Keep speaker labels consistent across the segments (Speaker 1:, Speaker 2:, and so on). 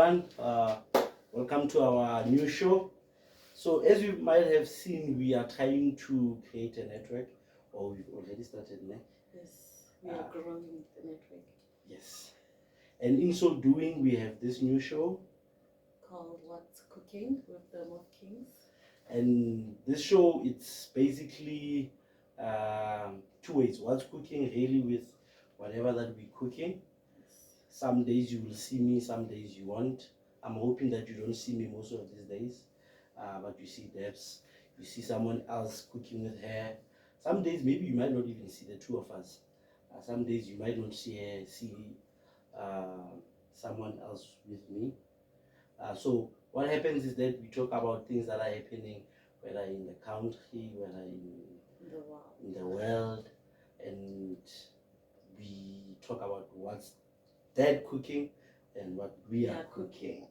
Speaker 1: everyone, welcome to our new show. So as you might have seen, we are trying to create a network, or we've already started, ne?
Speaker 2: Yes, we are growing the network.
Speaker 1: Yes, and in so doing, we have this new show
Speaker 2: called What's Cooking with the Moth Kings.
Speaker 1: And this show, it's basically two ways. What's cooking really with whatever that we're cooking. Some days you will see me, some days you won't. I'm hoping that you don't see me most of these days, but you see Debs, you see someone else cooking with her. Some days maybe you might not even see the two of us. Some days you might not see someone else with me. So what happens is that we talk about things that are happening, whether in the country, whether in the world, and we talk about what's Dad cooking and what we are cooking.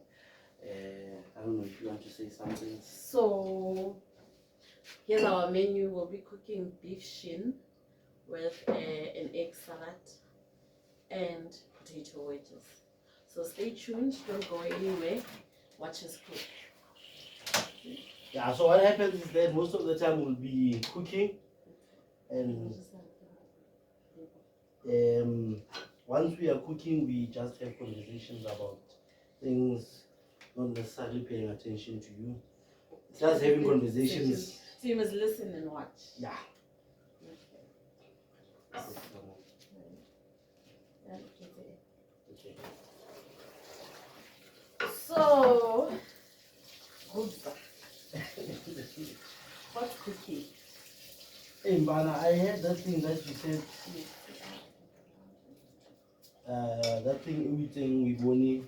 Speaker 1: I don't know if you want to say something.
Speaker 2: So here's our menu. We'll be cooking beef shin with an egg salad and potato wedges. So stay tuned, don't go anywhere, watch us cook.
Speaker 1: Yeah, so what happens is that most of the time we'll be cooking, and once we are cooking, we just have conversations about things, not necessarily paying attention to you. It's just having conversations.
Speaker 2: So you must listen and watch.
Speaker 1: Yeah. Okay.
Speaker 2: So, what's cooking?
Speaker 1: Hey, Mbana, I heard that thing that you said. That thing everything we boni.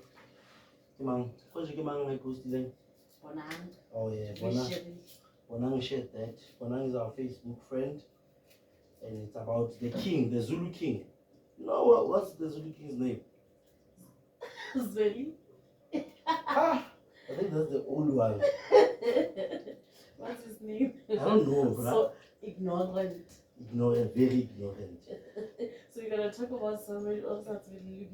Speaker 1: Kimang, what's your kimang I posted then?
Speaker 2: Bonang.
Speaker 1: Oh yeah, Bonang shared that. Bonang is our Facebook friend, and it's about the king, the Zulu king. You know what's the Zulu king's name?
Speaker 2: Zeli.
Speaker 1: I think that's the old one.
Speaker 2: What's his name?
Speaker 1: I don't know.
Speaker 2: So ignorant.
Speaker 1: Ignorant, very ignorant.
Speaker 2: So you're gonna talk about somebody else that's really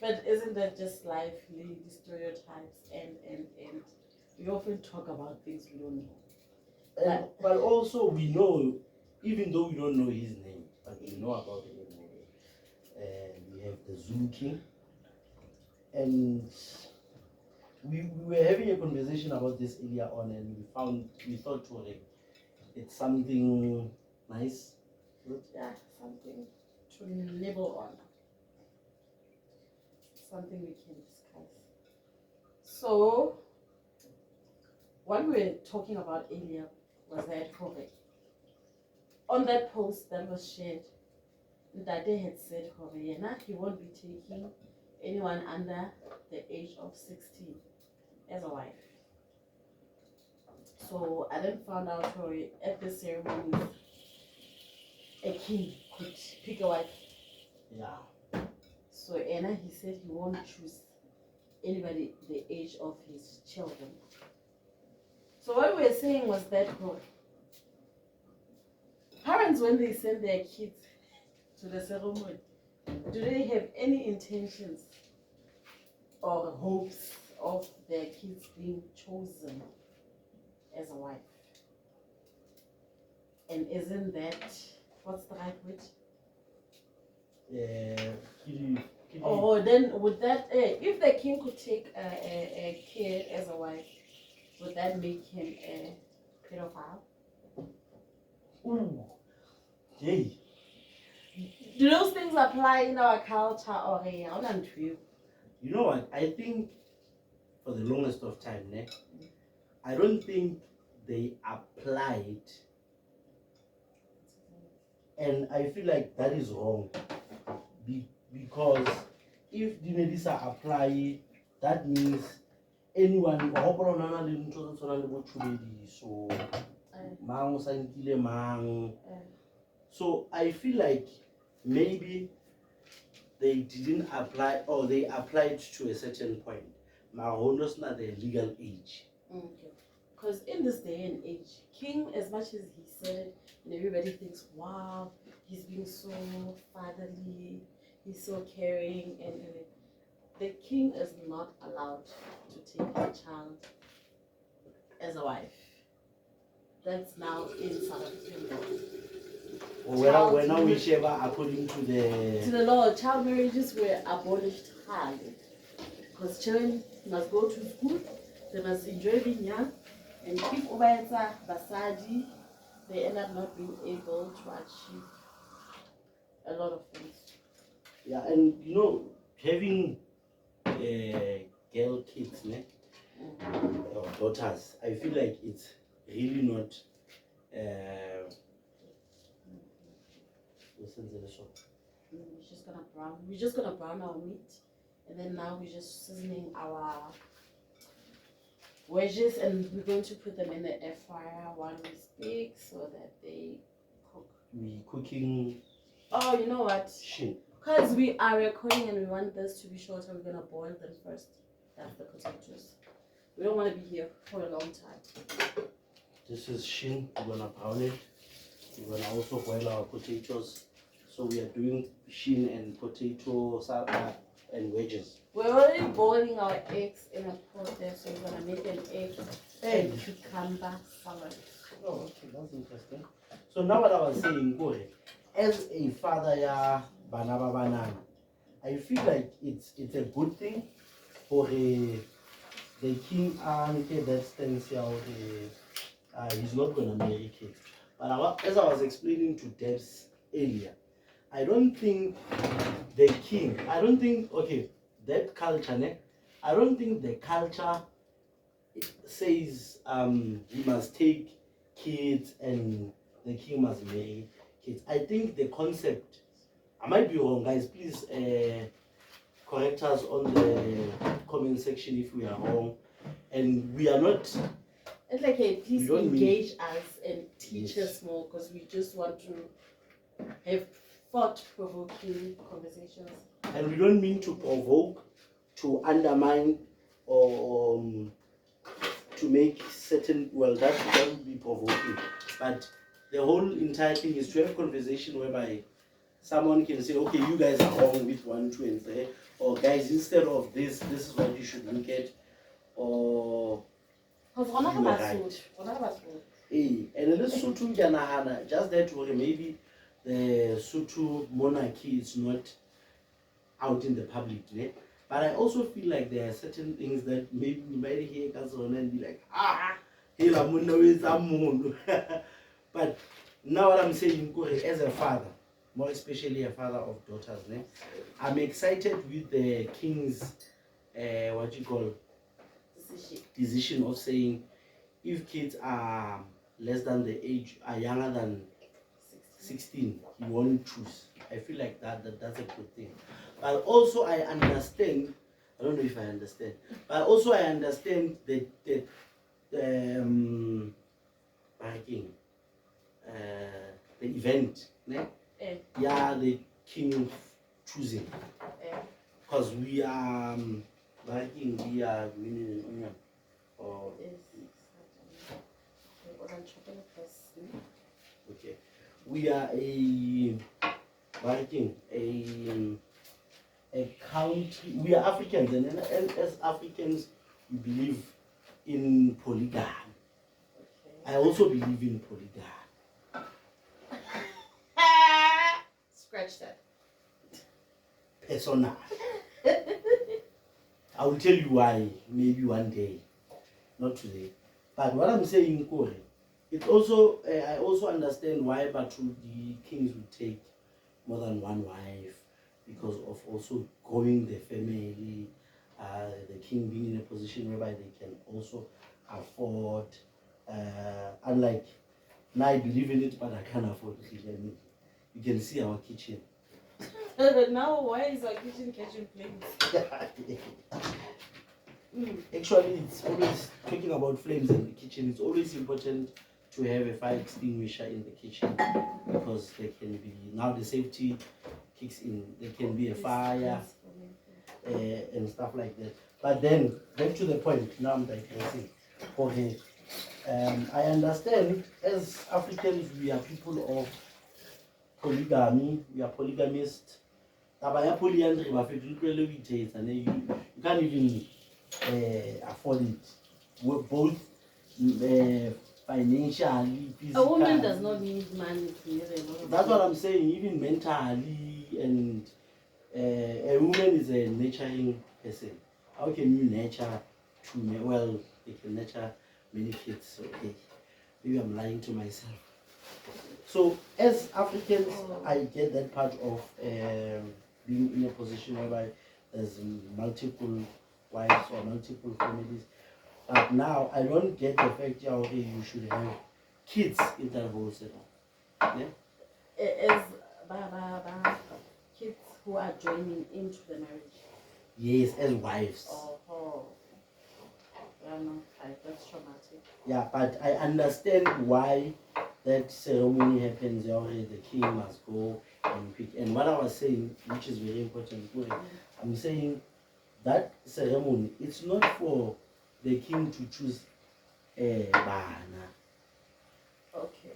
Speaker 2: But isn't that just life, the stereotypes, and we often talk about things we don't know.
Speaker 1: But also we know, even though we don't know his name, but we know about him anyway. We have the Zulu king, and we were having a conversation about this earlier on, and we thought it's something nice.
Speaker 2: Yeah, something to nibble on. Something we can discuss. So, what we were talking about earlier was that correct. On that post that was shared, Dade had said he won't be taking anyone under the age of 16 as a wife. So I then found out at the ceremony a king could pick a wife.
Speaker 1: Yeah.
Speaker 2: So Anna, he said he won't choose anybody the age of his children. So what we were saying was that parents, when they send their kids to the ceremony, do they have any intentions or hopes of their kids being chosen as a wife? And isn't that, what's the right word? Or then would that, if the king could take a kid as a wife, would that make him a pedophile?
Speaker 1: Ooh. Yay.
Speaker 2: Do those things apply in our culture or you?
Speaker 1: You know what? I think for the longest of time, I don't think they applied, and I feel like that is wrong. Because if the Dinedisa apply, that means anyone so so I feel like maybe they didn't apply, or they applied to a certain point. Mahono's not the legal age.
Speaker 2: Okay. Because in this day and age, King, as much as he said, and everybody thinks, wow, he's being so fatherly, He's so caring, and the king is not allowed to take a child as a wife. That's now in South African law.
Speaker 1: When whichever according to the
Speaker 2: law, child marriages were abolished hard because children must go to school, they must enjoy being young, and if ubayenza basadi, they end up not being able to achieve a lot of things.
Speaker 1: Yeah, and you know, having girl kids, ne? Or daughters, I feel like it's really not.
Speaker 2: We're just gonna brown our meat, and then now we're just seasoning our wedges, and we're going to put them in the air fryer while we speak so that they cook.
Speaker 1: We cooking.
Speaker 2: Oh, you know what?
Speaker 1: Shin.
Speaker 2: Because we are recording and we want this to be shorter, we're gonna boil them first. That's the potatoes. We don't want to be here for a long time.
Speaker 1: This is Shin. We're gonna brown it. We're gonna also boil our potatoes. So we are doing Shin and potato salad and wedges.
Speaker 2: We're already boiling our eggs in a pot there, so we're gonna make an egg and cucumber salad.
Speaker 1: Oh, okay, that's interesting. So now what I was saying, as a father, yeah, banana banana, I feel like it's a good thing for the king and that stands here. He's not gonna marry kids. But as I was explaining to Debs earlier, I don't think the king, that culture, I don't think the culture says he must take kids and the king must marry kids. I think the concept, I might be wrong, guys, please correct us on the comment section if we are wrong. And we are not.
Speaker 2: It's like, hey, please engage us and teach us more, because we just want to have thought-provoking conversations.
Speaker 1: And we don't mean to provoke, to undermine, or to make certain, well, that would be provoking. But the whole entire thing is to have a conversation whereby someone can say, okay, you guys are wrong with 1, 2, and 3, or guys, instead of this is what you should look at, or
Speaker 2: because one of us would.
Speaker 1: And the Lesotho just that way, maybe the Sotho monarchy is not out in the public, né? But I also feel like there are certain things that maybe you might hear and be like, but now what I'm saying, as a father, more especially a father of daughters, né? I'm excited with the king's decision of saying if kids are less than the age, are younger than 16, he won't choose. I feel like that's a good thing. But also I understand, I don't know if I understand, but also I understand the event, né? Yeah, the king choosing, because we are we are winning an onion. Or okay, we are a country. We are Africans, and as Africans, we believe in polygamy. Okay. I also believe in polygamy.
Speaker 2: Scratch that.
Speaker 1: Personal. I will tell you why, maybe one day, not today. But what I'm saying, Kore, it's also I also understand why Batu the kings would take more than one wife, because of also growing the family, the king being in a position whereby they can also afford, unlike now I believe in it but I can't afford it. You can see our kitchen.
Speaker 2: Now why is our kitchen catching flames?
Speaker 1: Actually, it's always talking about flames in the kitchen. It's always important to have a fire extinguisher in the kitchen, because there can be, now the safety kicks in, there can be a fire and stuff like that. But then back to the point, now I'm digressing. Okay, I understand as Africans we are people of polygamy, we are polygamists, taba ya polyandry ba fetile utlwele o ithetsa ne you can't even afford it. We're both financially, physically.
Speaker 2: A woman does not need money to marry a lot of
Speaker 1: That's what I'm saying, even mentally, and a woman is a nurturing person. How can you nurture two men? Well, they can nurture many kids, so hey, maybe I'm lying to myself. So as Africans, I get that part of being in a position whereby there's multiple wives or multiple families. But now I don't get the fact that okay, you should have kids in that whole setup. Yeah?
Speaker 2: As kids who are joining into the marriage.
Speaker 1: Yes, as wives.
Speaker 2: Oh. Yeah, no, that's traumatic.
Speaker 1: Yeah, but I understand why that ceremony happens. Already the king must go and pick. And what I was saying, which is very important, I'm saying that ceremony, it's not for the king to choose a bana.
Speaker 2: Okay.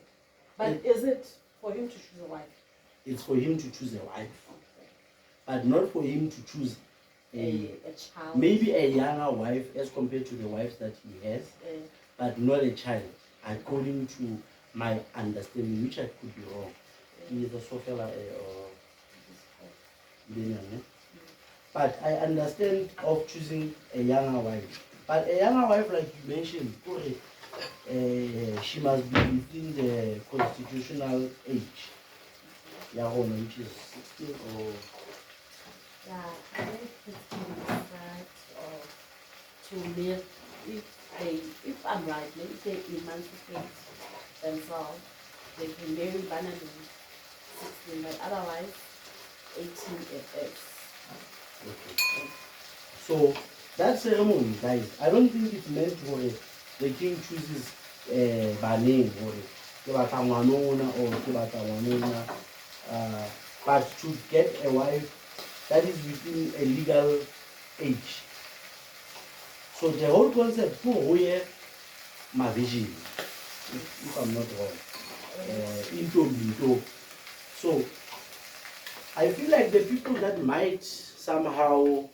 Speaker 2: But is it for him to choose a wife?
Speaker 1: It's for him to choose a wife. Okay. But not for him to choose a
Speaker 2: child.
Speaker 1: Maybe a younger wife as compared to the wives that he has, but not a child, according to my understanding, which I could be wrong. He is a Sofela or but I understand of choosing a younger wife. But a younger wife, like you mentioned, she must be within the constitutional age. Which is 16 or...
Speaker 2: Yeah, I think it's decide to live if I'm right, maybe they emancipate themselves, they can marry banally 16, but otherwise 18 FX.
Speaker 1: Okay. So that ceremony, guys, I don't think it's meant for the king chooses Baning or but to get a wife that is within a legal age. So the whole concept, my vision, if I'm not wrong, into. So I feel like the people that might somehow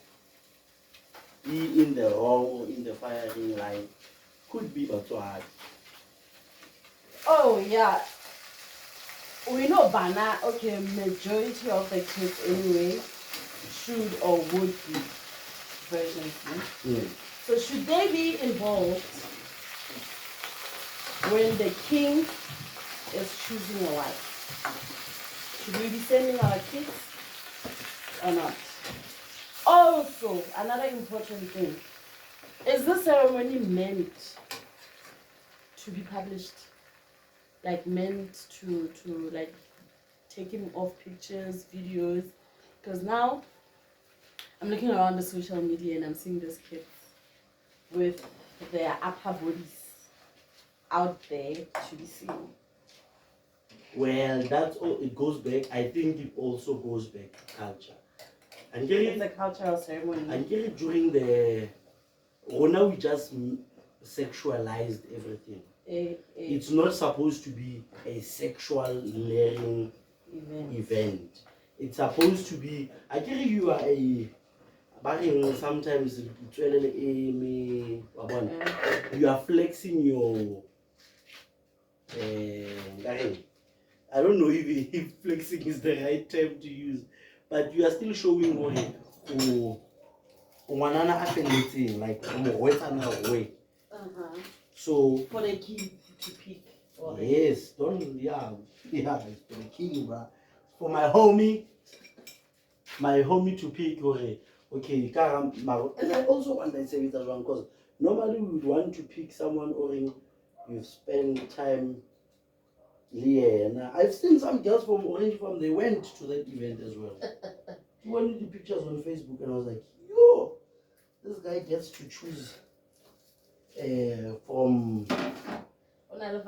Speaker 1: be in the wrong or in the firing line could be Batswana.
Speaker 2: Oh yeah. We know Bana, okay, majority of the kids anyway should or would be virgins. So should they be involved when the king is choosing a wife? Should we be sending our kids or not? Also, another important thing, is this ceremony meant to be published? Like meant to like taking off pictures, videos? Because now I'm looking around the social media and I'm seeing these kids with their upper bodies out there to be seen.
Speaker 1: Well, that's all. It goes back. I think it also goes back to culture. And
Speaker 2: it's a cultural ceremony.
Speaker 1: And during the now we just sexualized everything. It's not supposed to be a sexual learning event. It's supposed to be. I tell you are a. Sometimes you are flexing your. I don't know if flexing is the right term to use, but you are still showing like way. So
Speaker 2: for the kid to pick.
Speaker 1: Yes, don't it's for the king, bro. For my homie to pick okay. And I also want to say that one because normally we would want to pick someone or you spend time. Yeah, I've seen some girls from Orange Farm, they went to that event as well. He wanted the pictures on Facebook and I was like, yo, this guy gets to choose from... That's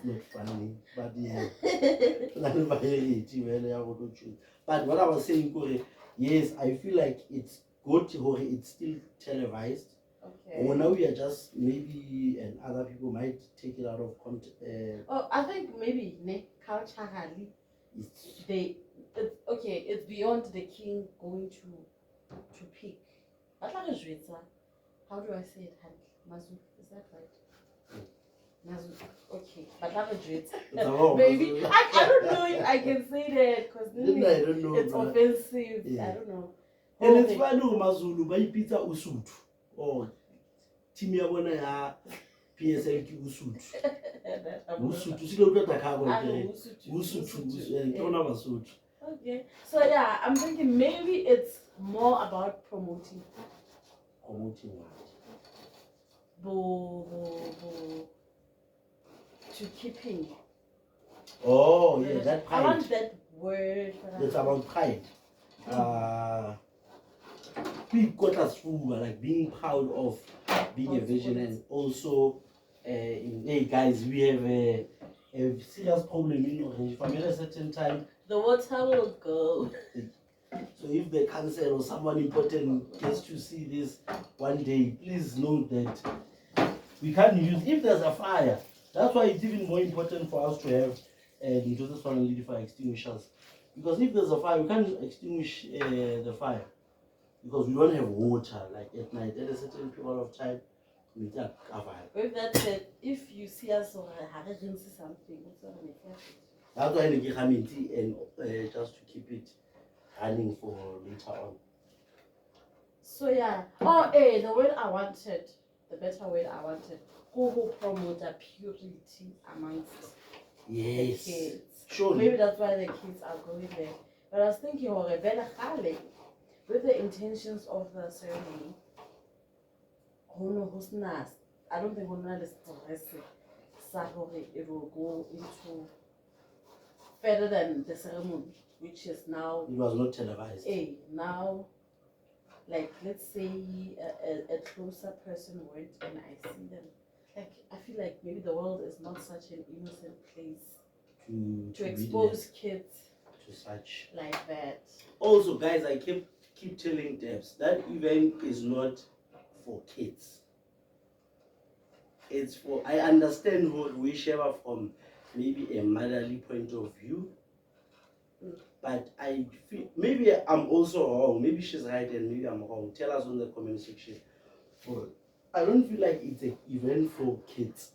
Speaker 1: not funny, but yeah. But what I was saying, yes, I feel like it's good, it's still televised. Okay. Or now we are just maybe, and other people might take it out of context.
Speaker 2: I think maybe culturally, it's beyond the king going to pick. How do I say it? Mazu, is that right? Mazu, okay. Maybe I don't know if I can say that because
Speaker 1: I don't know,
Speaker 2: it's
Speaker 1: bro.
Speaker 2: offensive.
Speaker 1: Yeah.
Speaker 2: I don't know.
Speaker 1: And it's funny Mazulu by pizza usuthu. Oh, team ya bona ya PSL ki usuthu. Usuthu silo tota kago ke. Usuthu tona basuthu.
Speaker 2: Okay. So yeah, I'm thinking maybe it's more about promoting.
Speaker 1: Promoting what?
Speaker 2: To keeping.
Speaker 1: Oh yeah, that pride.
Speaker 2: I want that word.
Speaker 1: It's about pride. Like being proud of being a virgin, and also hey guys, we have a serious problem in Orange. From at a certain time
Speaker 2: the water will go.
Speaker 1: So if the council or someone important gets to see this one day, please note that we can't use, if there's a fire, that's why it's even more important for us to have the Joseph family fire extinguishers. Because if there's a fire, we can't extinguish the fire. Because we don't have water, like at night, at a certain period of time, we can't cover it.
Speaker 2: With that said, if you see us or something,
Speaker 1: that's why I give and just to keep it running for later on.
Speaker 2: So yeah. Oh, hey, the word I wanted, the better word I wanted, who promote the purity amongst the kids.
Speaker 1: Sure.
Speaker 2: Maybe that's why the kids are going there. But I was thinking, with the intentions of the ceremony, I don't think it will go into further than the ceremony, which is now.
Speaker 1: It was not televised.
Speaker 2: Now, like let's say a closer person went and I see them. Like I feel like maybe the world is not such an innocent place to expose kids
Speaker 1: to such
Speaker 2: like that.
Speaker 1: Also, guys, I keep telling Debs that event is not for kids. It's for, I understand whichever from maybe a motherly point of view, but I feel maybe I'm also wrong. Maybe she's right and maybe I'm wrong. Tell us in the comment section. But I don't feel like it's an event for kids.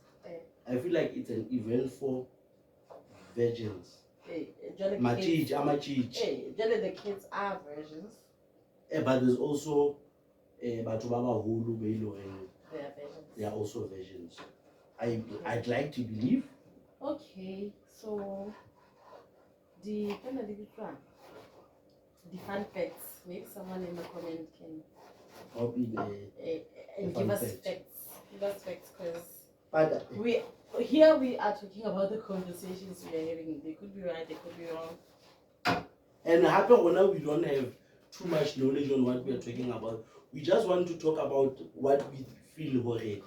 Speaker 1: I feel like it's an event for virgins.
Speaker 2: The kids are virgins.
Speaker 1: But there's also Batubaba Hulu Belo and they are also versions. I'd like to believe.
Speaker 2: Okay, so the fun facts. Maybe someone in the comment can give us facts. Give us facts, because we are talking about the conversations we are having. They could be right, they could be wrong.
Speaker 1: And we don't have too much knowledge on what we are talking about. We just want to talk about what we feel already.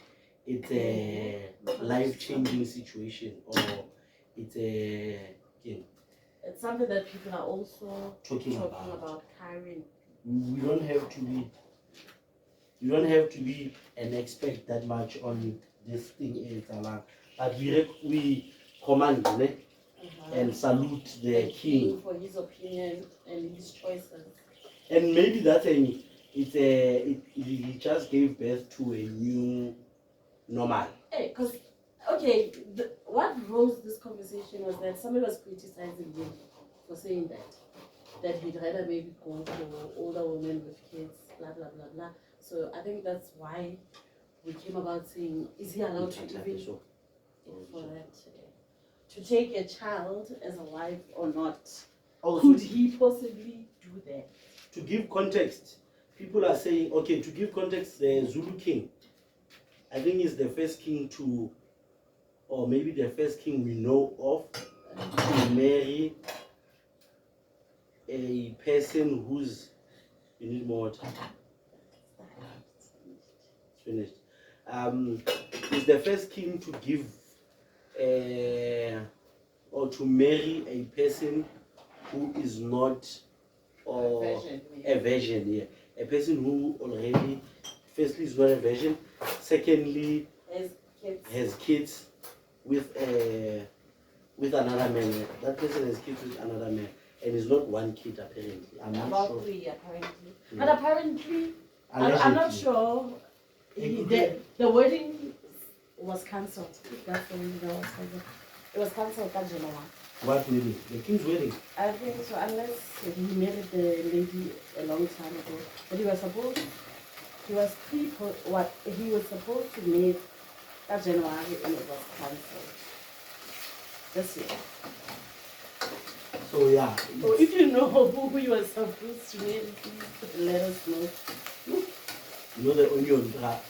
Speaker 1: It's a life-changing situation, or it's
Speaker 2: it's something that people are also talking about carrying.
Speaker 1: You don't have to be an expert that much on this thing, but we command and salute the king
Speaker 2: for his opinion and his choices.
Speaker 1: And maybe that thing, he just gave birth to a new normal.
Speaker 2: Because what rose this conversation was that somebody was criticizing him for saying that he'd rather maybe go for older women with kids, blah blah blah blah. So I think that's why we came about saying, is he allowed to even for that to take a child as a wife or not? Could he possibly do that?
Speaker 1: To give context, people are saying, okay, to give context, the Zulu king, I think is the first king to, or maybe the first king we know of, to marry a person who's, you need more water. It's finished. Is the first king to give, or to marry a person who is not, or a virgin, yeah. A person who already, firstly, is not a virgin, secondly, has kids with with another man. That person has kids with another man, and it's not one kid apparently. I'm not
Speaker 2: About
Speaker 1: sure.
Speaker 2: 3 apparently.
Speaker 1: Yeah.
Speaker 2: But apparently, I'm
Speaker 1: Allegedly.
Speaker 2: not sure. The wedding was cancelled. That's the reason that was cancelled. It was cancelled that January.
Speaker 1: What wedding? The king's wedding.
Speaker 2: I think so, unless he married the lady a long time ago. But he was supposed to meet that January and it was cancelled. This year.
Speaker 1: So yeah.
Speaker 2: So if you know who you were supposed to marry, please let us know.
Speaker 1: You know the onion trap.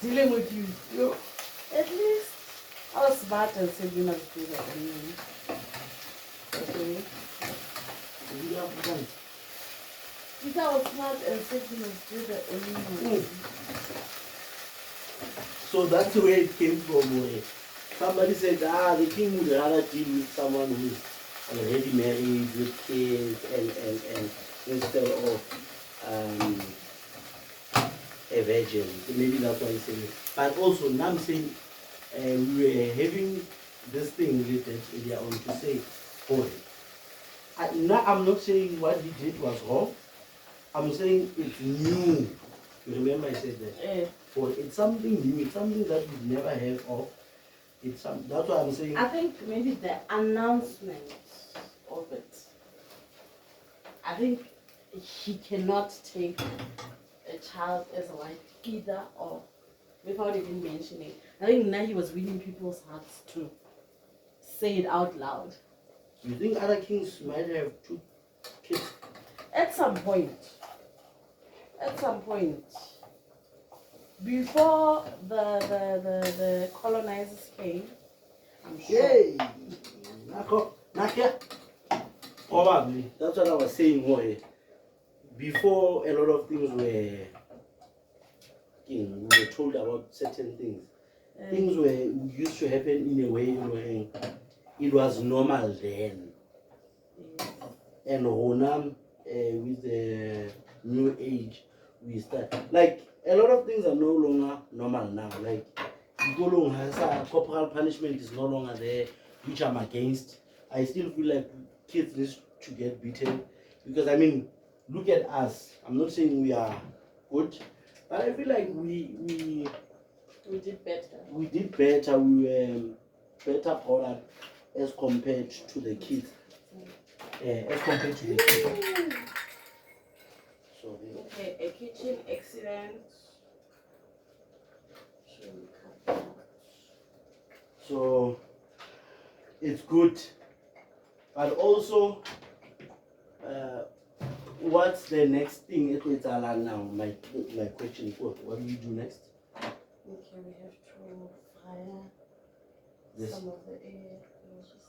Speaker 2: Dealing with you.
Speaker 1: Yeah.
Speaker 2: At least I was smart and said you must do the onion. Okay.
Speaker 1: You have done.
Speaker 2: If I was smart and said you must do the onion.
Speaker 1: So that's where it came from. Where somebody said, the king would rather deal with someone who's already married with kids and instead of a virgin. Maybe that's why he said it. But also now I'm saying we were having this thing related earlier on to say, now I'm not saying what he did was wrong. I'm saying it's new. You remember I said that?
Speaker 2: Yeah.
Speaker 1: Or it's something new. It's something that we've never heard of. That's why I'm saying.
Speaker 2: I think maybe the announcement of it. I think he cannot take a child as a wife either, or without even mentioning. I think now he was winning people's hearts to say it out loud.
Speaker 1: You think other kings might have 2 kids?
Speaker 2: At some point. Before the colonizers came, I'm sure.
Speaker 1: Yay! Probably. That's what I was saying. Before a lot of things were, we were told about certain things. Things used to happen in a way where it was normal then. And Honam, with the new age, we start. Like, a lot of things are no longer normal now. Like, corporal punishment is no longer there, which I'm against. I still feel like kids need to get beaten. Because, I mean, look at us. I'm not saying we are good, but I feel like we
Speaker 2: did better.
Speaker 1: We did better. We were better product as compared to the kids. So,
Speaker 2: okay, a kitchen accident.
Speaker 1: So it's good, but also what's the next thing now? My question is what do you do next?
Speaker 2: Okay, we have to fire
Speaker 1: This.
Speaker 2: some of the air. We'll just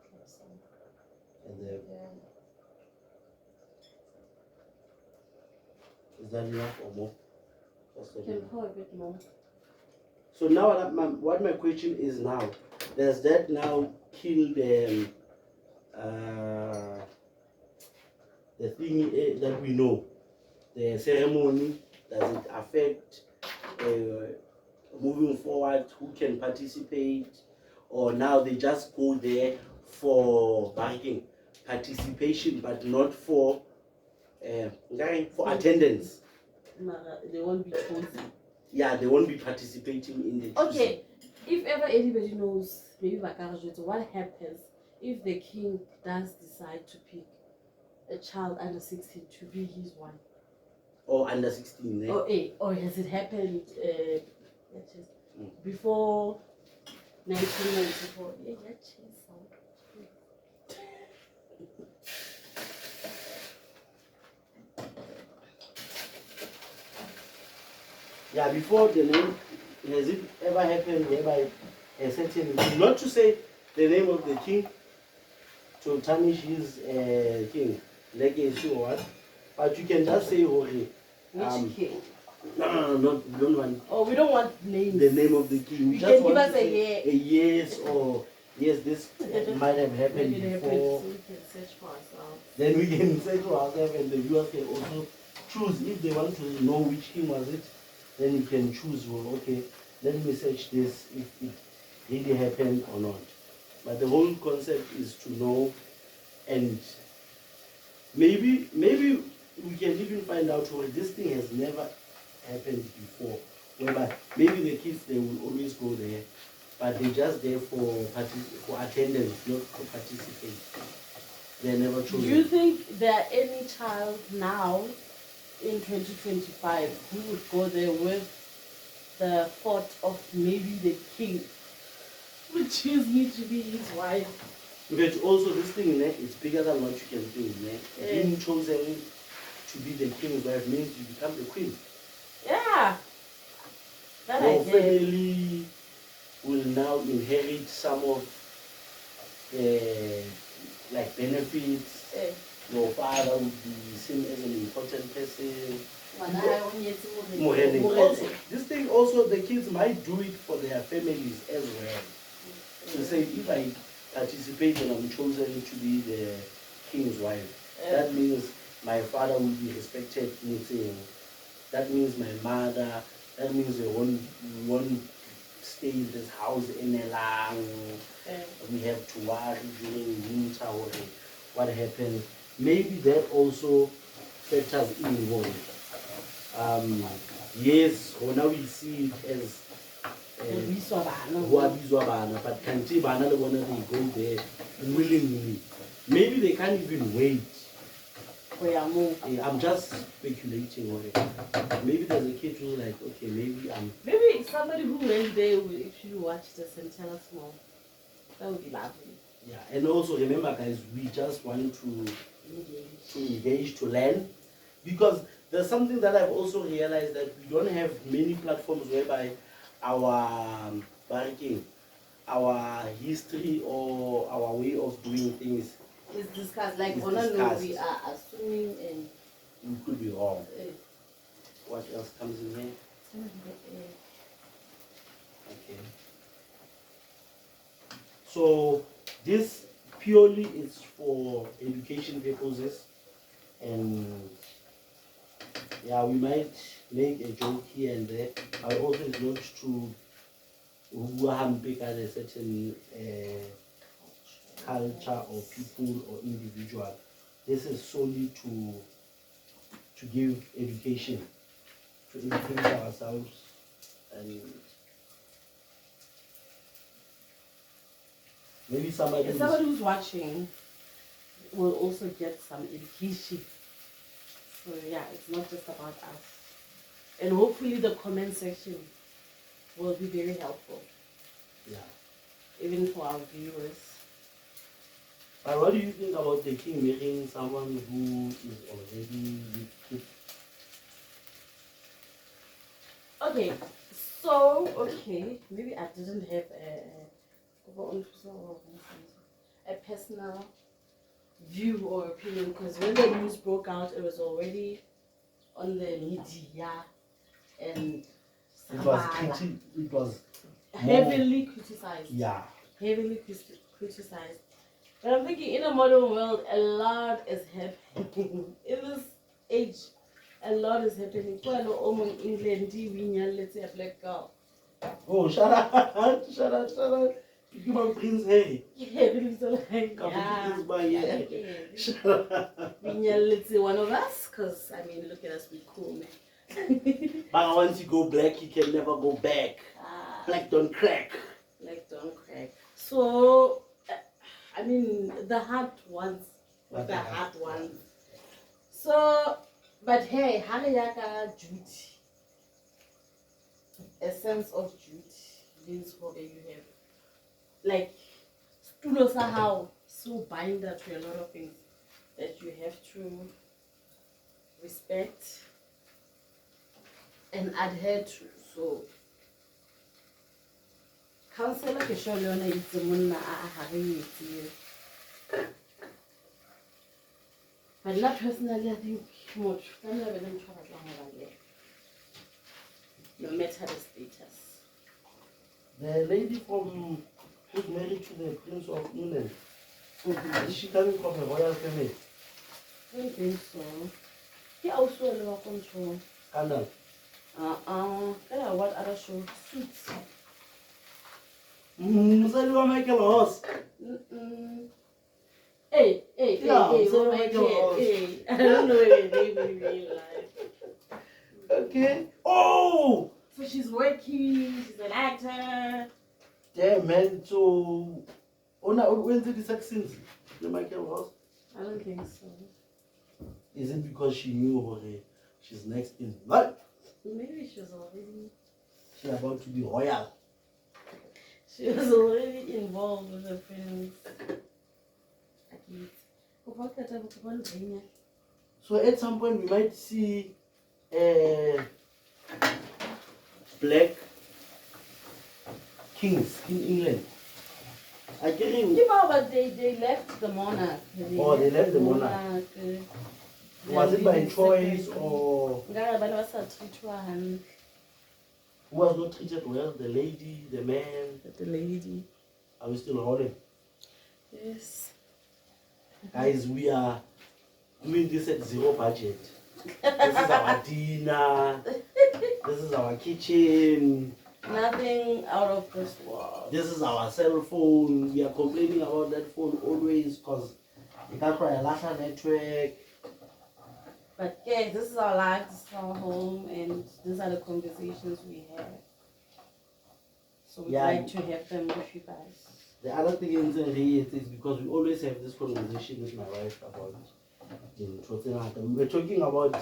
Speaker 2: drop some.
Speaker 1: And
Speaker 2: Yeah.
Speaker 1: is that enough or more?
Speaker 2: You can pour a bit more.
Speaker 1: So now what my question is now, does that now kill the thing that we know, the ceremony? Does it affect moving forward who can participate, or now they just go there for bargaining, participation, but not for attendance?
Speaker 2: They won't be chosen.
Speaker 1: Yeah, they won't be participating in the choosing.
Speaker 2: Okay, if ever anybody knows, maybe what happens if the king does decide to pick a child under 16 to be his wife?
Speaker 1: Or under 16, eh?
Speaker 2: Or has it happened before 1994?
Speaker 1: Yeah, before the name, has it ever happened whereby a certain, not to say the name of the king to tarnish his king, legacy or what, but you can just say,
Speaker 2: which king?
Speaker 1: No, we don't want.
Speaker 2: Oh, we don't want names.
Speaker 1: The name of the king.
Speaker 2: You
Speaker 1: just
Speaker 2: can
Speaker 1: want
Speaker 2: give us
Speaker 1: to
Speaker 2: a
Speaker 1: yes or yes, this might have happened before.
Speaker 2: So we can search for ourselves.
Speaker 1: Then we can search for ourselves, and the viewers can also choose if they want to know which king was it. Then you can choose. Well, okay, let me search this if it really happened or not. But the whole concept is to know, and maybe we can even find out where this thing has never happened before. Whereby maybe the kids, they will always go there, but they're just there for attendance, not to participate. They're never
Speaker 2: Do
Speaker 1: chosen.
Speaker 2: you think there are any child now in 2025 who would go there with the thought of maybe the king would choose me to be his wife?
Speaker 1: But also this thing, it's bigger than what you can think.
Speaker 2: Yeah.
Speaker 1: Being chosen to be the king's wife means you become the queen.
Speaker 2: Yeah. That
Speaker 1: Your
Speaker 2: I get.
Speaker 1: family will now inherit some of the benefits.
Speaker 2: Yeah.
Speaker 1: Your father would be seen as an important person.
Speaker 2: Morena.
Speaker 1: Also, this thing also, the kids might do it for their families as well. To say, if I participate and I'm chosen to be the king's wife, that means my father will be respected in saying, that means my mother, that means they won't stay in this house any long. We have to worry during winter or what happens. Maybe that also factors in. Yes, now we see it as but can't they go there willingly? Maybe they can't even wait. I'm just speculating on it. Maybe there's a kid who's like, okay,
Speaker 2: maybe somebody who went there will actually watch this and tell us more. That would be lovely.
Speaker 1: Yeah, and also remember, guys, we just want to engage, to learn, because there's something that I've also realized, that we don't have many platforms whereby our barking, our history or our way of doing things
Speaker 2: is discussed. Like,
Speaker 1: is
Speaker 2: no,
Speaker 1: discussed.
Speaker 2: we are assuming and
Speaker 1: We could be wrong. What else comes in here? Okay. So this purely is for education purposes, and yeah, we might make a joke here and there, but also it's not to pick at a certain culture or people or individual. This is solely to give education, to educate ourselves, and maybe somebody
Speaker 2: who's watching will also get some education. So yeah, it's not just about us. And hopefully the comment section will be very helpful.
Speaker 1: Yeah.
Speaker 2: Even for our viewers.
Speaker 1: But what do you think about the king marrying someone who is already with kids?
Speaker 2: Okay, so maybe I didn't have a personal view or opinion, because when the news broke out, it was already on the media, and
Speaker 1: It was
Speaker 2: heavily criticized.
Speaker 1: Yeah.
Speaker 2: Heavily criticized. But I'm thinking, in a modern world, a lot is happening. In this age, a lot is happening. In England, let's say a black girl.
Speaker 1: Oh, shut up! Shut up! You give on Prince Harry.
Speaker 2: Yeah,
Speaker 1: Shut up.
Speaker 2: let's say one of us, because I mean, look at us, we cool, man.
Speaker 1: But once you go black, you can never go back. Black don't crack.
Speaker 2: Black don't crack. So, I mean, the hard ones, the hard ones. So, but hey, Harayaka duty, a sense of duty means what you have. Like, stulo sa how so binder to a lot of things that you have to respect and adhere to. So, counselor ke sure le yona itse monna a hare etse. But not personally, I think no matter the status.
Speaker 1: The lady who's married to the Prince of England, is she coming from a royal family?
Speaker 2: I don't think so. He also a lot control.
Speaker 1: Scandal.
Speaker 2: What other show? Suits.
Speaker 1: Michael Horse.
Speaker 2: Hey,
Speaker 1: Yeah,
Speaker 2: hey,
Speaker 1: so
Speaker 2: oh my
Speaker 1: make your
Speaker 2: God,
Speaker 1: house.
Speaker 2: hey. I don't know where they live in real life.
Speaker 1: Okay. Oh!
Speaker 2: So she's working, she's an actor.
Speaker 1: Damn, man. So, when did this since the Michael house?
Speaker 2: I don't think so.
Speaker 1: Is it because she knew her, she's next in what?
Speaker 2: Maybe she was already.
Speaker 1: She's about to be royal.
Speaker 2: She was already involved with her friends.
Speaker 1: So at some point we might see black kings in England. I get him.
Speaker 2: Yeah, but they left the monarch.
Speaker 1: They left the monarch. Was it by choice or who was not treated well? The lady, the man?
Speaker 2: The lady.
Speaker 1: Are we still holding?
Speaker 2: Yes.
Speaker 1: Guys, we are doing this at zero budget. This is our dinner. This is our kitchen.
Speaker 2: Nothing out of this world.
Speaker 1: This is our cell phone. We are complaining about that phone always because it can't try a latter network.
Speaker 2: But yeah, this is our life, this is our home, and these are the conversations we have. So we'd like to have them with you guys.
Speaker 1: The other thing is because we always have this conversation with my wife about we were talking about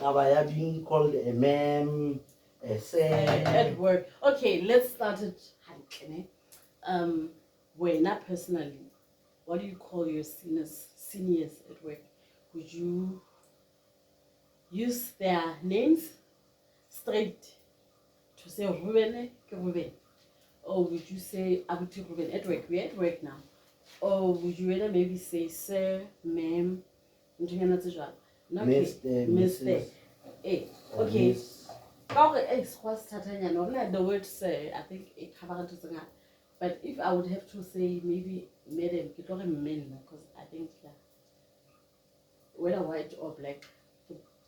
Speaker 1: Abaya being called a ma'am, a sir.
Speaker 2: At work. Okay, let's start it. Not personally, what do you call your seniors at work? Would you use their names straight to say Ruben, or would you say Abuti Ruben at work? We're at work now. Or would you rather maybe say sir, ma'am,
Speaker 1: Mr.
Speaker 2: Hey, okay. The word sir, I think it covers it. But if I would have to say maybe madam, because I think whether white or black,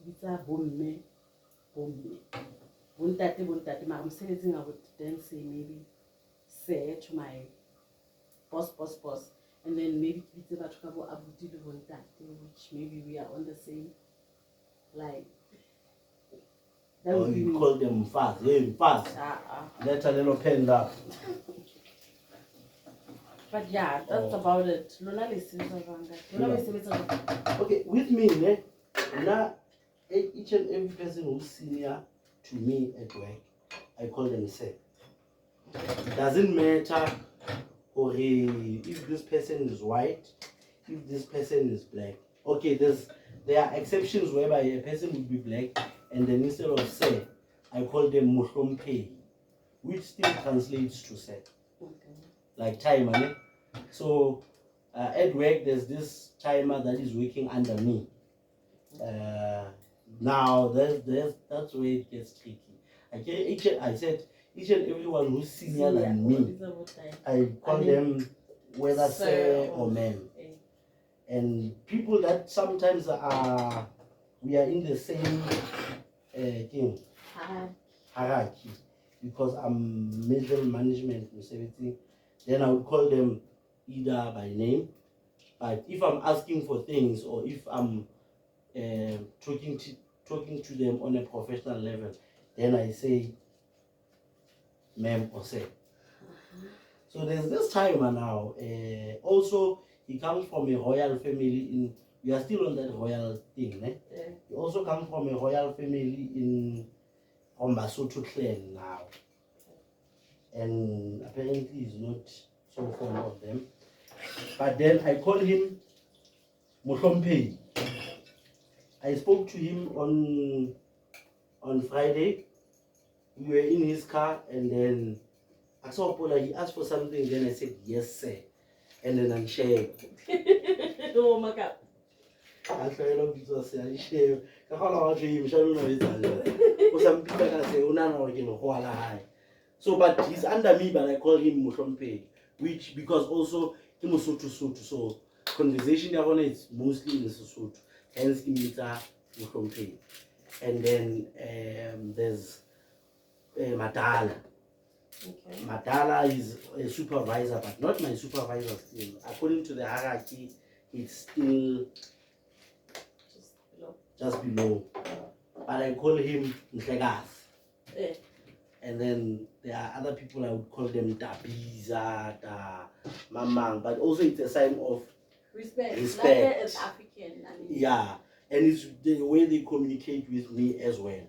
Speaker 2: it's a boom. I would then say maybe say to my boss, and then maybe which maybe we are on the same line.
Speaker 1: Or you call them fast. Hey, fast. Let a little pen up.
Speaker 2: But yeah, that's about it.
Speaker 1: Okay, with me, now each and every person who's senior to me at work, I call them sir. It doesn't matter or if this person is white, if this person is black. Okay, there are exceptions whereby a person would be black and then instead of sir, I call them Muhlompe, which still translates to sir.
Speaker 2: Okay.
Speaker 1: Like timer. So at work there's this timer that is working under me. Now that's where it gets tricky. I said each and everyone who's senior than me, I call them whether sir or ma'am. And people that sometimes we are in the same thing, hierarchy, because I'm middle management and everything, then I would call them either by name. But if I'm asking for things or if I'm talking to them on a professional level, then I say ma'am or sir. So there's this timer now. Also, he comes from a royal family. We are still on that royal thing.
Speaker 2: Yeah.
Speaker 1: He also comes from a royal family from Basotho clan now. And apparently he's not so fond of them. But then I call him Muhlompe. I spoke to him on Friday. We were in his car and then I saw Paula, he asked for something, then I said, yes, sir. And then I'm sharing.
Speaker 2: Oh my God.
Speaker 1: I try to be so sad. I share. I can't him. Some people can say, so, but he's under me, but I call him Muhlompe, which because also he Mosotho. So conversation is mostly in Sesotho. Hence, imita Muhlompe. And then there's Madala.
Speaker 2: Okay.
Speaker 1: Madala is a supervisor, but not my supervisor still. According to the hierarchy, it's still just below. But I call him Mhlegas.
Speaker 2: Yeah.
Speaker 1: And then there are other people I would call them Tabiza, Mamang, but also it's a sign of
Speaker 2: respect.
Speaker 1: Respect.
Speaker 2: Like as African. I mean.
Speaker 1: Yeah, and it's the way they communicate with me as well.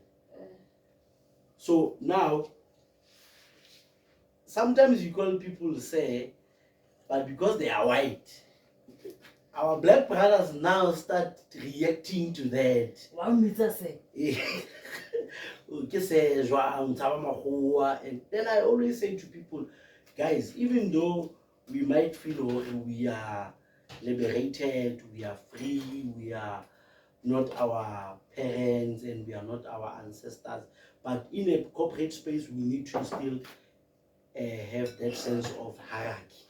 Speaker 1: So now, sometimes you call people say, but because they are white, our black brothers now start reacting to that.
Speaker 2: What means I say?
Speaker 1: And then I always say to people, guys, even though we might feel we are liberated, we are free, we are not our parents and we are not our ancestors, but in a corporate space we need to still have that sense of hierarchy.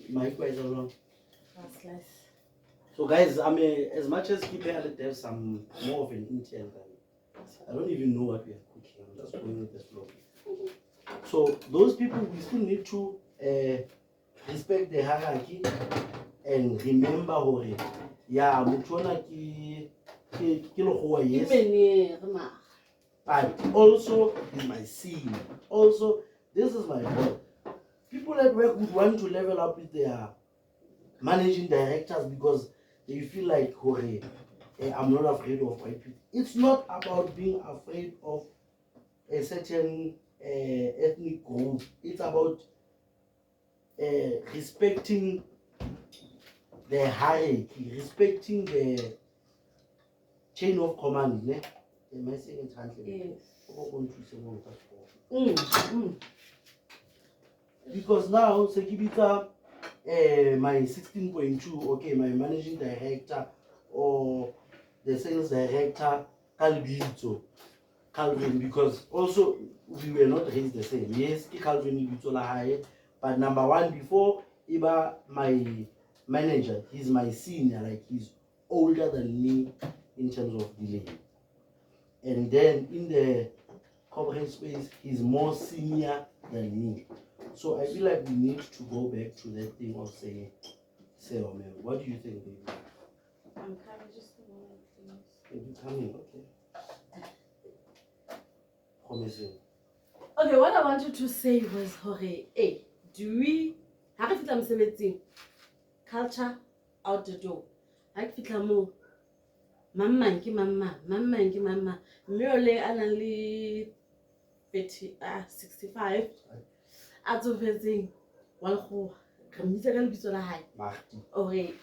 Speaker 1: My question wrong?
Speaker 2: That's nice.
Speaker 1: So guys, as much as keep have some more of an intent, I don't even know what we are cooking. I'm just going with the flow. So those people, we still need to respect the hierarchy and remember hore yeah mutona ki yes, but also in my scene. Also, this is my goal. People at work would want to level up with their managing directors because they feel like hore I'm not afraid of white people. It's not about being afraid of a certain ethnic group. It's about respecting the hierarchy, respecting the chain of command. Ne? Am I saying it handling?
Speaker 2: Yes.
Speaker 1: Because now, Sekibita, my 16.2, okay, my managing director or the sales director, Calvin, because also we were not raised the same. Yes, Calvin, but number one, before Iba, my manager, he's my senior, like he's older than me in terms of delay. And then in the corporate space, he's more senior than me. So I feel like we need to go back to that thing of saying, oh man, what do you think, baby?
Speaker 2: I'm coming just a moment, please.
Speaker 1: You're coming, okay. Promising.
Speaker 2: Okay, what I wanted to say was, hey, do we have a fit culture out the door? Like fit Mama, mama. Merely anally 65. Out of everything, one who comes a little bit on high. Okay,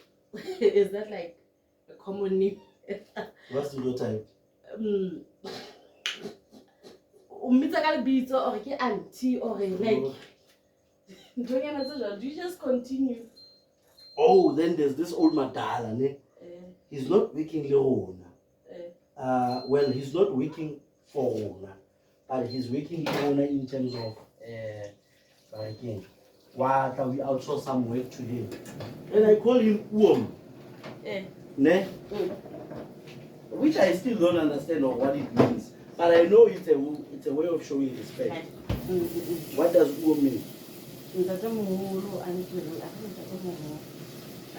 Speaker 2: is that like a common name?
Speaker 1: What's the low type?
Speaker 2: Or auntie or like. Do you just continue?
Speaker 1: Oh, then there's this old Madala, ne? He's not working Leona. Well, he's not working for Rona, but he's working Leona in terms of again. What we outsource some work to him. And I call him Uom. Ne? Which I still don't understand or what it means. But I know it's a way of showing respect. What does Uom mean?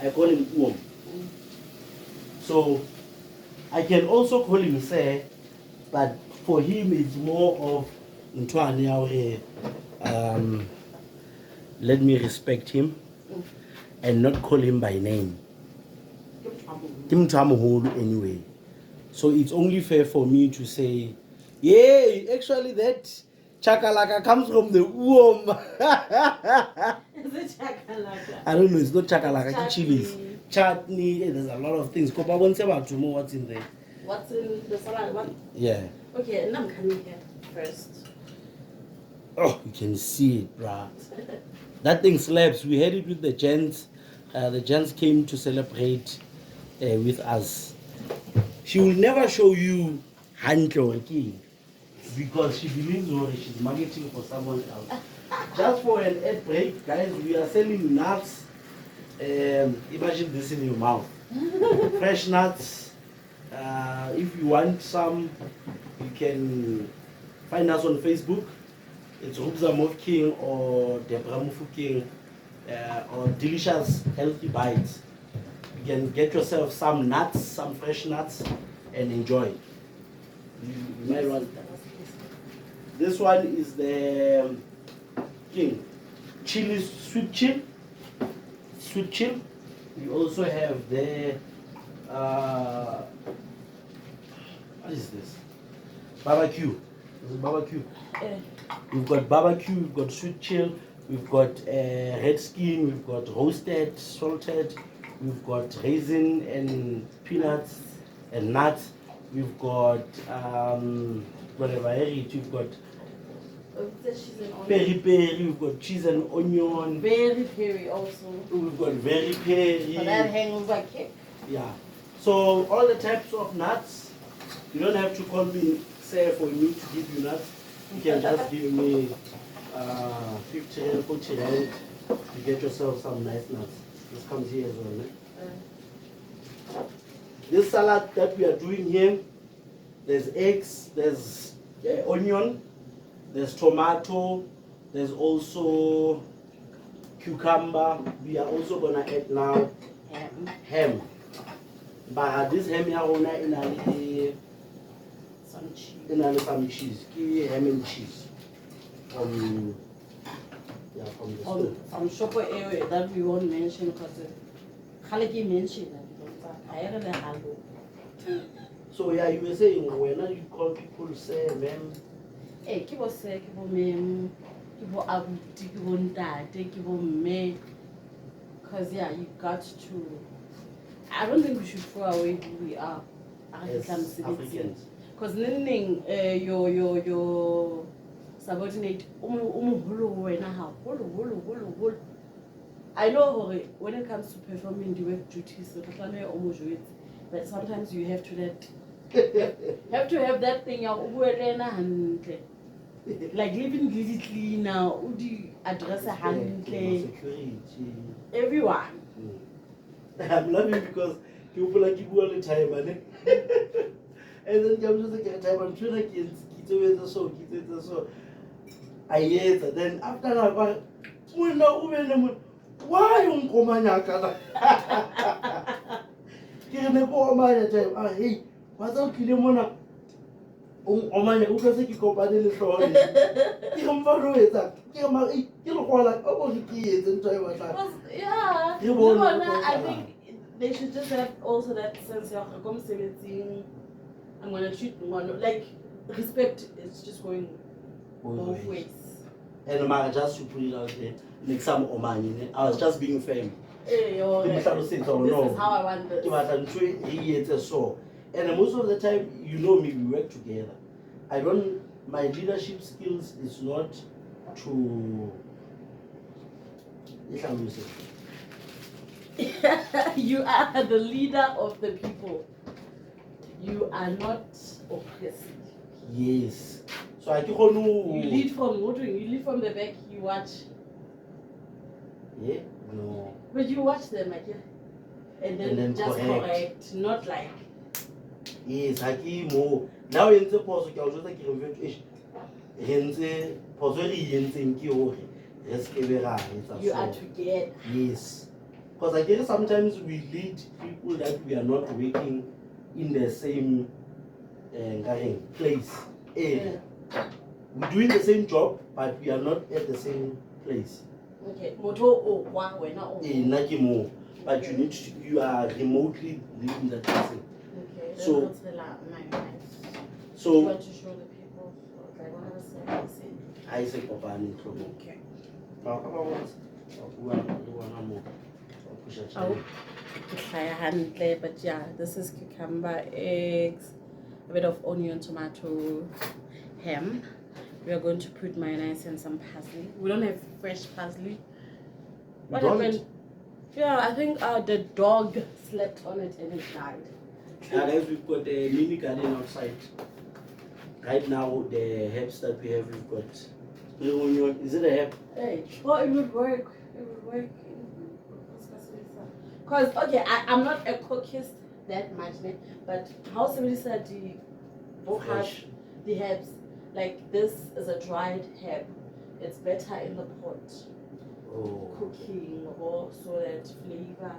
Speaker 1: I call him Uom. So I can also call him Sir, but for him it's more of let me respect him and not call him by name. Anyway. So it's only fair for me to say, yeah, actually that chakalaka comes from the womb.
Speaker 2: Is it chakalaka?
Speaker 1: I don't know, it's not chakalaka, it's chilies. Chutney, there's a lot of things. Kopa won't say about tomorrow what's in there.
Speaker 2: What's in the salad? What?
Speaker 1: Yeah.
Speaker 2: Okay, and I'm coming here first.
Speaker 1: Oh, you can see it, bruh. That thing slaps. We had it with the gents. The gents came to celebrate with us. She will never show you handle working because she believes she's marketing for someone else. Just for an ad break, guys, we are selling nuts. Imagine this in your mouth. Fresh nuts. If you want some, you can find us on Facebook. It's Rubza King or Debra King or delicious healthy bites. You can get yourself some nuts, some fresh nuts, and enjoy. You might want. This one is the King chili sweet chill. Sweet chill. We also have the what is this? Barbecue. Is it barbecue? We've got barbecue, we've got sweet chill, we've got red skin, we've got roasted, salted, we've got raisin and peanuts and nuts. We've got whatever I eat. We've got peri peri. We've got cheese and onion.
Speaker 2: Very peri also.
Speaker 1: We've got very peri.
Speaker 2: For that hangover kick.
Speaker 1: Yeah. So all the types of nuts. You don't have to call me, say, for me to give you nuts. You can just give me 50 rand, 40 rand. You get yourself some nice nuts. This comes here as well. This salad that we are doing here, there's eggs, there's onion, there's tomato, there's also cucumber. We are also gonna add now ham. But this ham here some cheese. Ham and cheese from the store.
Speaker 2: From shopper area that we won't mention because Khaliki mentioned that.
Speaker 1: So yeah, you were saying when you call people say ma'am.
Speaker 2: Hey, keep us say keep ma'am, keep abuti, keep ntate, keep me. Because yeah, you got to. I don't think we should throw away who we are.
Speaker 1: As Africans.
Speaker 2: Because your subordinate I know when it comes to performing the work duties, but sometimes you have to have that thing like living really clean now, address a hand
Speaker 1: security.
Speaker 2: Everyone.
Speaker 1: I'm laughing because people like you all the time, and then I'm just like time I'm trying to get so I hate it. Then after that why you come on hey, what's up Kilimona? Omanya who does it go by the show?
Speaker 2: Yeah, I think they should just have also that sense of I'm gonna treat one like respect is just going both ways.
Speaker 1: And just to put it out there, like some Omani, I was just being fair.
Speaker 2: Hey, this is how I want this.
Speaker 1: And most of the time, you know me, we work together. My leadership skills is not to.
Speaker 2: You are the leader of the people. You are not oppressive.
Speaker 1: Yes. So I can
Speaker 2: You lead from watering. You lead from the back. You watch.
Speaker 1: Yeah. No.
Speaker 2: But you watch them, like, and then just correct. Not like.
Speaker 1: Yes, Haki mo. Now in the pause, I was just like
Speaker 2: you are together.
Speaker 1: Yes. Because I guess sometimes we lead people that we are not working in the same place, area. We're doing the same job, but we are not at the same place.
Speaker 2: Okay.
Speaker 1: But you are remotely leading that person.
Speaker 2: Okay.
Speaker 1: So
Speaker 2: you want to show the people, like what I said.
Speaker 1: I say Kopani trouble.
Speaker 2: Okay.
Speaker 1: Now come on.
Speaker 2: But yeah, this is cucumber, eggs, a bit of onion, tomato, ham. We are going to put mayonnaise and some parsley. We don't have fresh parsley. What happened? Yeah, I think the dog slept on it and it died.
Speaker 1: Yeah, guys, we've got a mini garden outside. Right now, the herbs that we have, we've got spring onion. Is it a herb?
Speaker 2: Hey, well, it would work. It would work. Because, okay, I'm not a cookist that much, but how somebody said the book has the herbs. Like this is a dried herb. it's better in the pot
Speaker 1: Oh.
Speaker 2: cooking, or so that flavor.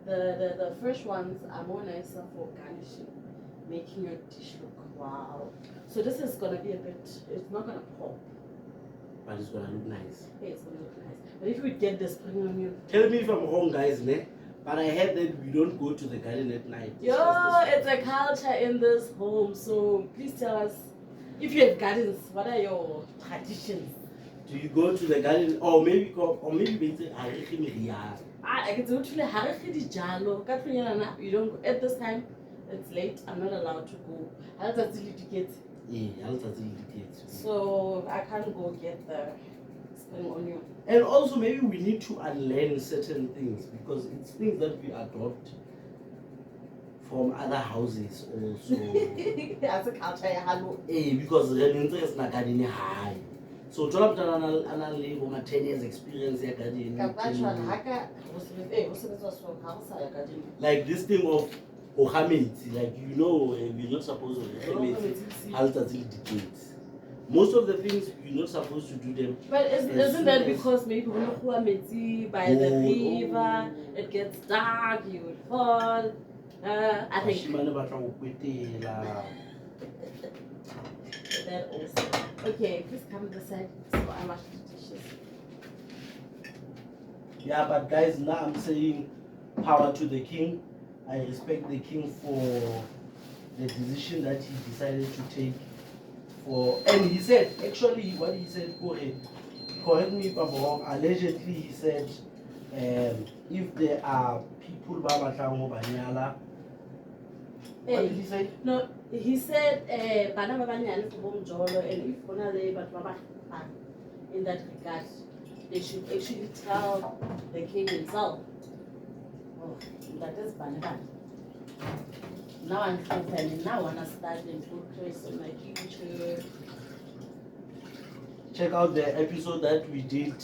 Speaker 2: The fresh ones are more nicer for garnishing, making your dish look wow. So this is gonna be a bit. It's not gonna pop.
Speaker 1: But it's gonna look nice.
Speaker 2: Yeah, it's gonna look nice. But if we get the spring onion,
Speaker 1: Tell me if I'm wrong, guys, ne? But I heard that we don't go to the garden at night.
Speaker 2: yo, it's a culture in this home. So please tell us if you have gardens. What are your traditions?
Speaker 1: Do you go to the garden, or maybe maybe
Speaker 2: I can do to you don't go at this time. It's late. I'm not allowed to go. I'll just ticket.
Speaker 1: Yeah, I'll tell you.
Speaker 2: So I can't go get the spring onion.
Speaker 1: And also maybe we need to unlearn certain things because it's things that we adopt from other houses also.
Speaker 2: That's a culture, hello.
Speaker 1: Because the interest na garden high. So Jola Putana over 10 years experience in gardening. Like this thing of Mohammed, like we're not supposed to most of the things you're not supposed to do them.
Speaker 2: But isn't that because maybe by the river, it gets dark, you would fall? I think that also. Okay, please come to the side so I wash the dishes.
Speaker 1: Yeah, but guys, now I'm saying power to the king. I respect the king for the decision that he decided to take. And he said, actually, what he said, correct me if I'm wrong, allegedly he said, if there are people banyala. What did he say?
Speaker 2: No, he said, and if in that regard, they should actually tell the king himself. Oh, that is Banaban. Now I'm open, now I understand in good place on my future.
Speaker 1: Check out the episode that we did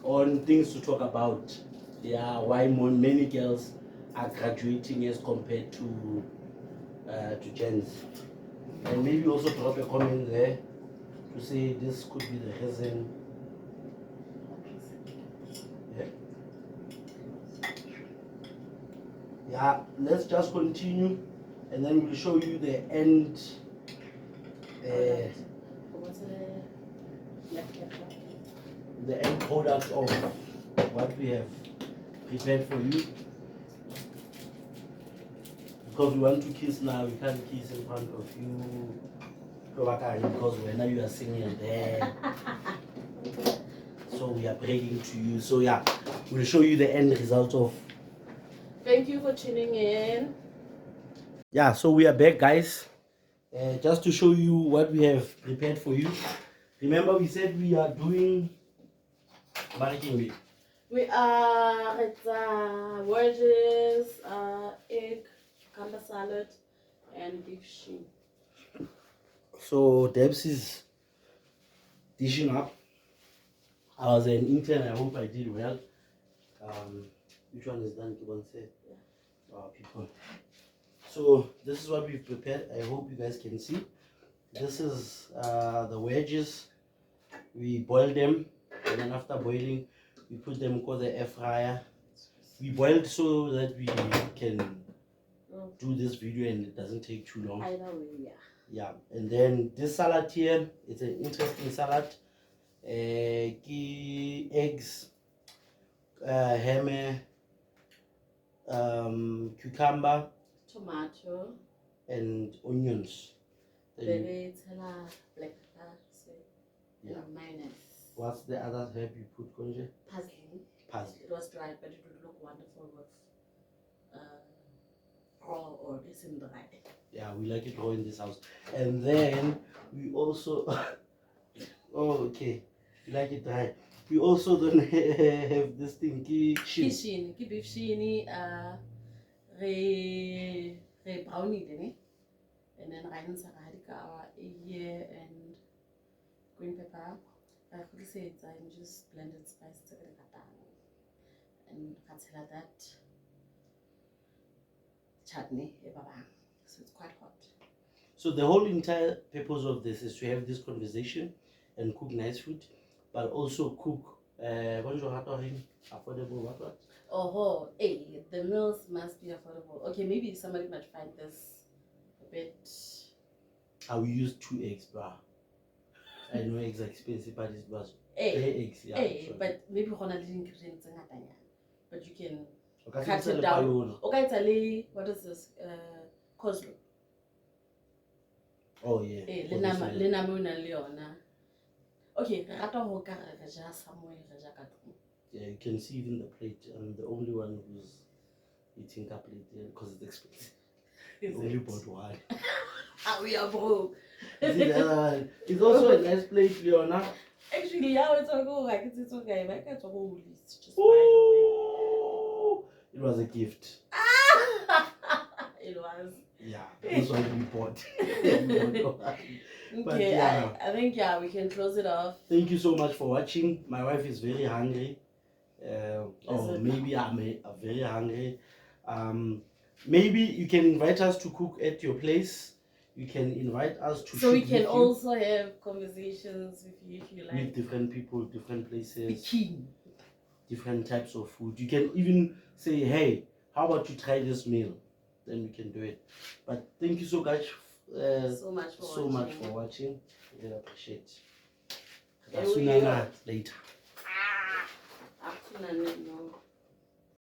Speaker 1: on things to talk about. Yeah, why many girls are graduating as compared to gents. And maybe also drop a comment there to say this could be the reason. Yeah. Yeah, let's just continue and then we'll show you the end. The end product of what we have prepared for you. Because we want to kiss now, we can't kiss in front of you. Because now you are singing there. So we are praying to you. So yeah, we'll show you the end result of.
Speaker 2: Thank you for tuning in.
Speaker 1: Yeah, so we are back, guys. Just to show you what we have prepared for you. Remember, we said we are doing barking.
Speaker 2: We are wedges, egg, cucumber salad, and beef shin.
Speaker 1: So Debs is dishing up. I was an intern. I hope I did well. Which one is done? Keep on saying. People. So this is what we've prepared. I hope you guys can see. This is the wedges. We boil them, and then after boiling, we put them in the air fryer. We boiled so that we can do this video and it doesn't take too long.
Speaker 2: I know, yeah.
Speaker 1: Yeah, and then this salad here, it's an interesting salad. Eggs, ham, cucumber,
Speaker 2: tomato,
Speaker 1: and onions.
Speaker 2: black pepper,
Speaker 1: yeah.
Speaker 2: mayonnaise.
Speaker 1: What's the other herb you put, Konje?
Speaker 2: Parsley. It was dried, but it would look wonderful with raw or isn't dry.
Speaker 1: Yeah, we like it raw in this house. And then we also oh, okay, we like it dry. We also don't have this thing,
Speaker 2: Shin, beef shin, brownie, and then rein saradica, and green pepper. I could say it's just blended spices and that chutney, so it's quite hot.
Speaker 1: So the whole entire purpose of this is to have this conversation and cook nice food. but also cook affordable what?
Speaker 2: Oh, hey, the meals must be affordable. Okay, maybe somebody might find this a bit.
Speaker 1: I will use 2 eggs, bruh. I know eggs are expensive, but it was
Speaker 2: Hey,
Speaker 1: eggs, yeah.
Speaker 2: hey,
Speaker 1: Sorry.
Speaker 2: but maybe one of the ingredients in but you can
Speaker 1: Okay,
Speaker 2: cut
Speaker 1: so
Speaker 2: it
Speaker 1: it's
Speaker 2: down.
Speaker 1: palone.
Speaker 2: Okay, Italy, what is this? Coleslaw.
Speaker 1: Oh yeah.
Speaker 2: Eh,
Speaker 1: for this meal.
Speaker 2: le nama o nang le yona. Okay, re rata ho ka re ja somewhere re ja ka tlung.
Speaker 1: Yeah, you can see even the plate. I'm the only one who's eating a plate there because it's expensive. I only bought one.
Speaker 2: Ah, we are broke.
Speaker 1: See the other one? It's also a nice plate, Leona.
Speaker 2: Actually, yeah, it's okay. It's okay. I can't hold this. Just
Speaker 1: Ooh, it was a gift.
Speaker 2: It was.
Speaker 1: Yeah, this one we bought.
Speaker 2: Okay,
Speaker 1: yeah.
Speaker 2: I think we can close it off.
Speaker 1: Thank you so much for watching. My wife is very hungry. Or
Speaker 2: it?
Speaker 1: maybe I'm very hungry. Maybe you can invite us to cook at your place. You can invite us to
Speaker 2: So we
Speaker 1: shoot
Speaker 2: can
Speaker 1: with
Speaker 2: also have conversations with you if you like.
Speaker 1: with different people, different places,
Speaker 2: Speaking.
Speaker 1: different types of food. You can even say, hey, how about you try this meal? Then we can do it. But thank you so much.
Speaker 2: So much for
Speaker 1: watching. Really appreciate.
Speaker 2: Yeah, we
Speaker 1: Later.
Speaker 2: Afternoon, no.